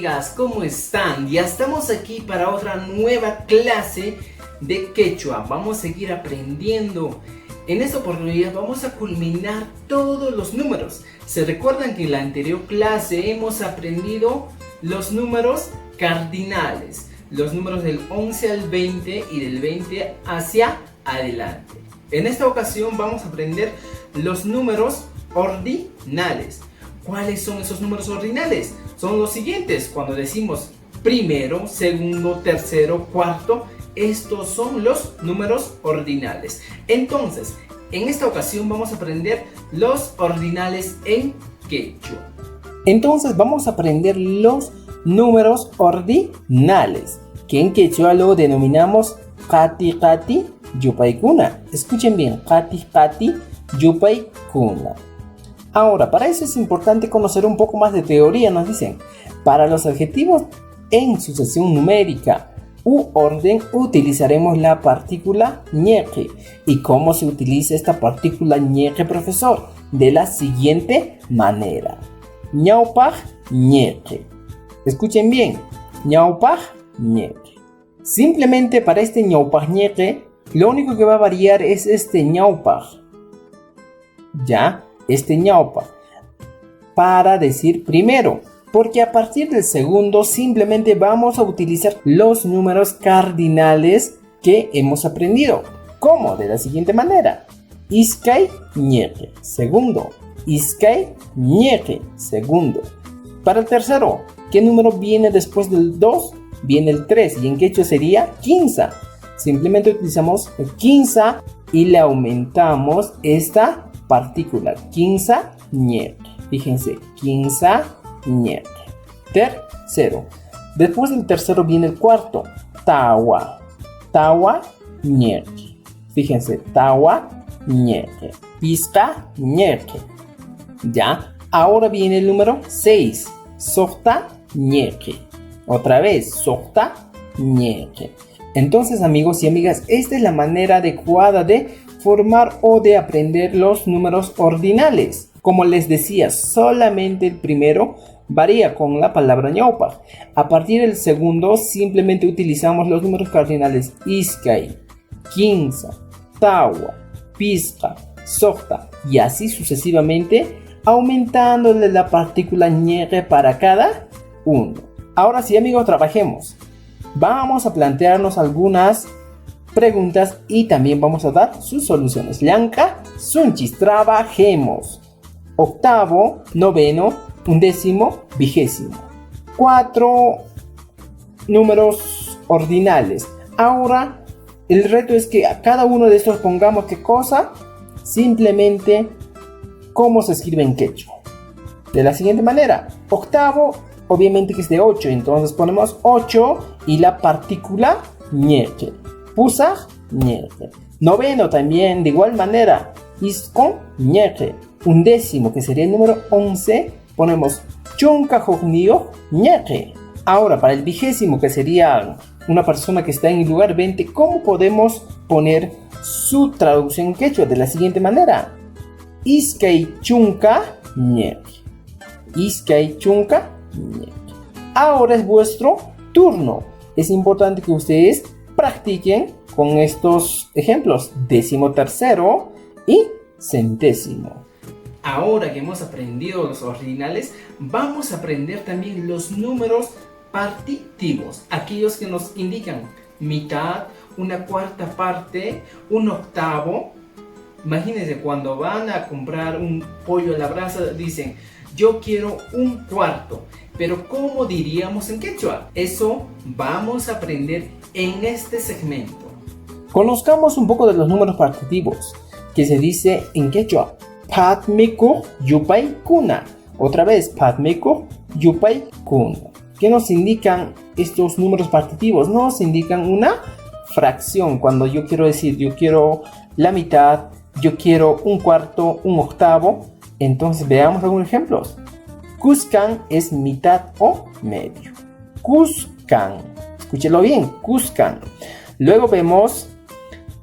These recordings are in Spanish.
amigas, ¿cómo están? Ya estamos aquí para otra nueva clase de quechua. Vamos a seguir aprendiendo. En esta oportunidad vamos a culminar todos los números. ¿Se recuerdan que en la anterior clase hemos aprendido los números cardinales? Los números del 11 al 20 y del 20 hacia adelante. En esta ocasión vamos a aprender los números ordinales. ¿Cuáles son esos números ordinales? Son los siguientes. Cuando decimos primero, segundo, tercero, cuarto, estos son los números ordinales. Entonces, en esta ocasión vamos a aprender los ordinales en quechua. Entonces vamos a aprender los números ordinales, que en quechua lo denominamos Kati Kati Yupaykuna. Escuchen bien, Kati Kati Yupaykuna. Ahora, para eso es importante conocer un poco más de teoría. Nos dicen, para los adjetivos en sucesión numérica u orden utilizaremos la partícula ñeque. ¿Y cómo se utiliza esta partícula ñeque, profesor? De la siguiente manera: ñaupaj ñeque. Escuchen bien, ñaupaj ñeque. Simplemente para este ñaupaj ñeque, lo único que va a variar es este ñaupaj. ¿Ya? Este ñaupa para decir primero, porque a partir del segundo simplemente vamos a utilizar los números cardinales que hemos aprendido. ¿Cómo? De la siguiente manera: iskay ñeque, segundo; iskay ñeque, segundo. Para el tercero, ¿qué número viene después del 2? Viene el 3, y en quechua sería quinza. Simplemente utilizamos el quinza y le aumentamos esta partícula, quinza ñeque. Fíjense, quinza ñeque. Tercero. Después del tercero viene el cuarto, tawa. Tawa ñeque. Fíjense, tawa ñeque. Pizca ñeque. Ya. Ahora viene el número 6, sokta ñeque. Otra vez, sokta ñeque. Entonces, amigos y amigas, esta es la manera adecuada de formar o de aprender los números ordinales. Como les decía, solamente el primero varía con la palabra ñaupa. A partir del segundo simplemente utilizamos los números cardinales iskay, quinza, tawa, pizca, sokta, y así sucesivamente, aumentándole la partícula ñeque para cada uno. Ahora sí, amigos, trabajemos. Vamos a plantearnos algunas preguntas y también vamos a dar sus soluciones. Llanka, sunchis, trabajemos. Octavo, noveno, undécimo, vigésimo. 4 números ordinales. Ahora el reto es que a cada uno de estos pongamos ¿qué cosa? Simplemente cómo se escribe en quechua. De la siguiente manera: octavo, obviamente que es de 8, entonces ponemos 8 y la partícula ñeque. Pusaj ñeque. Noveno también de igual manera, iskon ñeque. Undécimo, que sería el número 11, ponemos chunka jognío ñeque. Ahora para el vigésimo, que sería una persona que está en el lugar 20, ¿cómo podemos poner su traducción en quechua? De la siguiente manera: iskay chunka ñeque. Iskay chunka ñeque. Ahora es vuestro turno. Es importante que ustedes practiquen con estos ejemplos: décimo tercero y centésimo. Ahora que hemos aprendido los ordinales, vamos a aprender también los números partitivos, aquellos que nos indican mitad, una cuarta parte, un octavo. Imagínense, cuando van a comprar un pollo a la brasa, dicen: yo quiero un cuarto. Pero ¿cómo diríamos en quechua? Eso vamos a aprender en este segmento. Conozcamos un poco de los números partitivos, que se dice en quechua: patmiko yupaykuna. Otra vez, patmiko yupaykuna. ¿Qué nos indican estos números partitivos? Nos indican una fracción. Cuando yo quiero decir, yo quiero la mitad, yo quiero un cuarto, un octavo. Entonces veamos algunos ejemplos. Cuscan es mitad o medio. Cuscan. Escúchelo bien. Cuscan. Luego vemos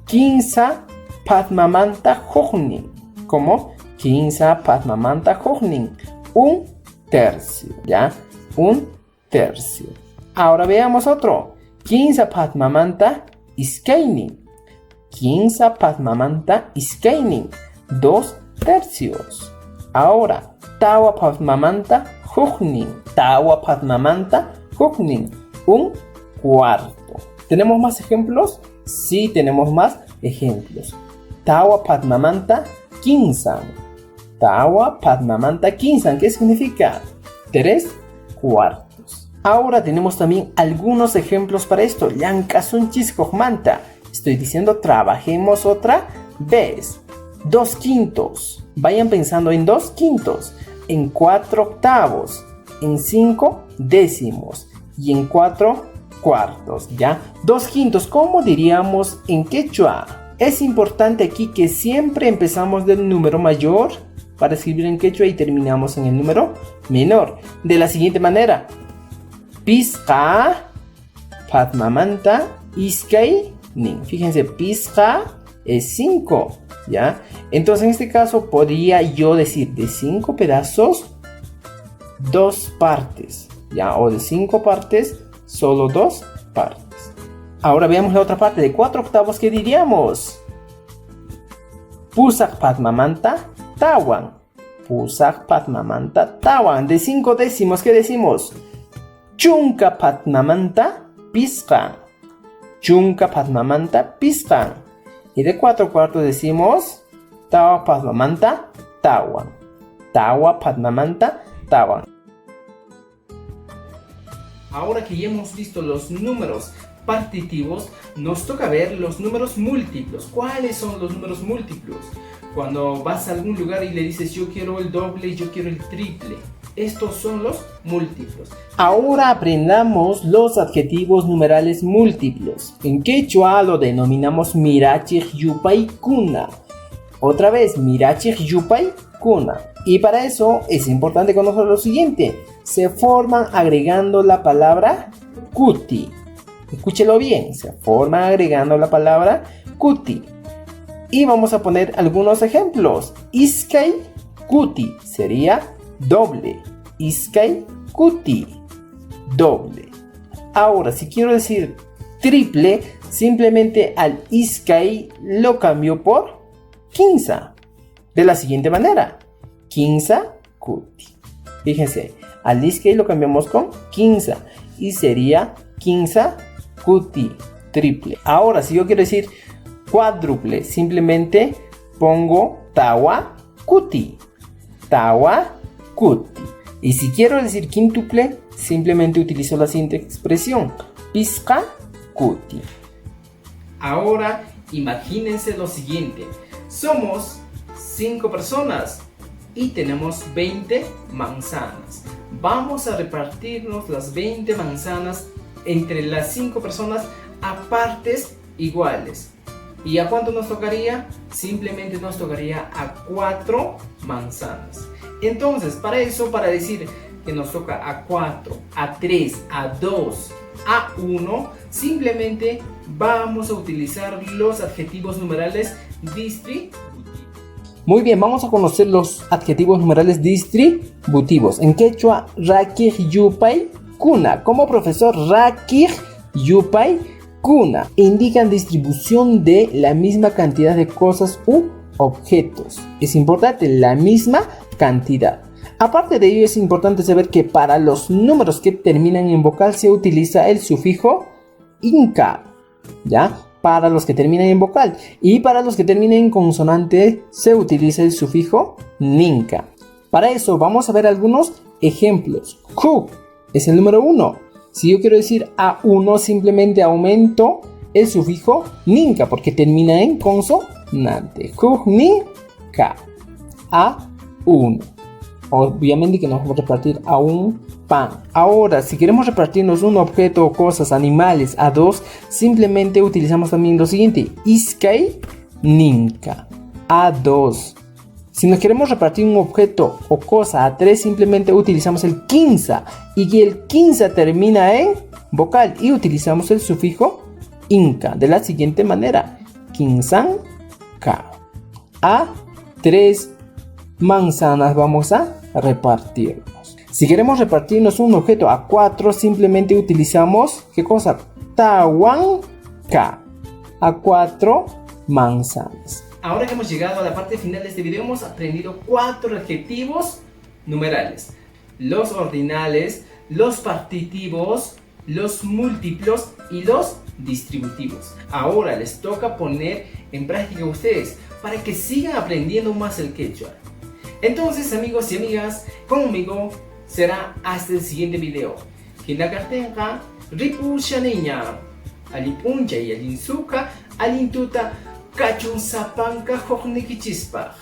quinza patmamanta jognin. ¿Cómo? Quinza patmamanta jognin. Un tercio. ¿Ya? Un tercio. Ahora veamos otro. 15 patmamanta iskaynin. 15 patmamanta iskaynin. 2 tercios. Ahora, tawa patmamanta huknin. Tawa patmamanta huknin. 1 cuarto. ¿Tenemos más ejemplos? Sí, tenemos más ejemplos. Tawa patmamanta kinsan. Tawa patmamanta kinsan. ¿Qué significa? 3 cuartos. Ahora tenemos también algunos ejemplos para esto. Llankasunchis hokmanta. Estoy diciendo trabajemos otra vez. 2 quintos. Vayan pensando en 2 quintos. En 4 octavos. En 5 décimos. Y en 4 cuartos. ¿Ya? 2 quintos. ¿Cómo diríamos en quechua? Es importante aquí que siempre empezamos del número mayor para escribir en quechua y terminamos en el número menor. De la siguiente manera. Pisqa patmamanta iskaynin. Fíjense, pisqa es 5. ¿Ya? Entonces en este caso podría yo decir de 5 pedazos 2 partes. ¿Ya? O de 5 partes solo 2 partes. Ahora veamos la otra parte de 4 octavos. ¿Qué diríamos? Pusak patmamanta tawan. Pusak patmamanta tawan. De 5 décimos, ¿qué decimos? Chunka patmamanta pisqan. Chunka patmamanta pisqan. Y de 4 cuartos decimos tawa patmamanta tawan. Tawa patmamanta tawan. Ahora que ya hemos visto los números partitivos, nos toca ver los números múltiplos. ¿Cuáles son los números múltiplos? Cuando vas a algún lugar y le dices yo quiero el doble y yo quiero el triple. Estos son los múltiplos. Ahora aprendamos los adjetivos numerales múltiplos. En quechua lo denominamos mirachik yupay kuna. Otra vez, mirachik yupay kuna. Y para eso es importante conocer lo siguiente. Se forman agregando la palabra kuti. Escúchelo bien. Se forman agregando la palabra kuti. Y vamos a poner algunos ejemplos. Iskay kuti sería doble. Iskay kuti, doble. Ahora, si quiero decir triple, simplemente al iskay lo cambio por 15. De la siguiente manera. 15 kuti. Fíjense, al iskay lo cambiamos con 15 y sería 15 kuti, triple. Ahora, si yo quiero decir cuádruple, simplemente pongo tawa kuti. Tawa kuti. Y si quiero decir quíntuple, simplemente utilizo la siguiente expresión. Pisqa kuti. Ahora imagínense lo siguiente. Somos 5 personas y tenemos 20 manzanas. Vamos a repartirnos las 20 manzanas entre las 5 personas a partes iguales. ¿Y a cuánto nos tocaría? Simplemente nos tocaría a 4 manzanas. Entonces, para eso, para decir que nos toca a 4, a 3, a 2, a 1, simplemente vamos a utilizar los adjetivos numerales distributivos. Muy bien, vamos a conocer los adjetivos numerales distributivos. En quechua, rakij yupay kuna. Como profesor, rakij yupay kuna indican distribución de la misma cantidad de cosas u objetos. Es importante, la misma cantidad. Aparte de ello, es importante saber que para los números que terminan en vocal se utiliza el sufijo inca, ¿ya? Para los que terminan en vocal. Y para los que terminan en consonante se utiliza el sufijo ninca. Para eso vamos a ver algunos ejemplos. Ju es el número 1. Si yo quiero decir A1, simplemente aumento el sufijo ninca porque termina en consonante. Ju, ni, ka. A1. Obviamente que nos vamos a repartir a un pan. Ahora, si queremos repartirnos un objeto, cosas, animales a 2, simplemente utilizamos también lo siguiente. Iskay ninka. A2. Si nos queremos repartir un objeto o cosa a 3, simplemente utilizamos el 15. Y el 15 termina en vocal y utilizamos el sufijo inca. De la siguiente manera. Quinsan ka. A 3 manzanas vamos a repartirnos. Si queremos repartirnos un objeto a 4, simplemente utilizamos, ¿qué cosa? Tawanka. A 4 manzanas. Ahora que hemos llegado a la parte final de este video, hemos aprendido 4 adjetivos numerales. Los ordinales, los partitivos, los múltiplos y los distributivos. Ahora les toca poner en práctica a ustedes para que sigan aprendiendo más el quechua. Entonces, amigos y amigas, conmigo será hasta el siguiente video. Hinakartenka, ripu shaniña, alipuncha y alinsuka, alintuta, kachun sapanka hoknikichispa.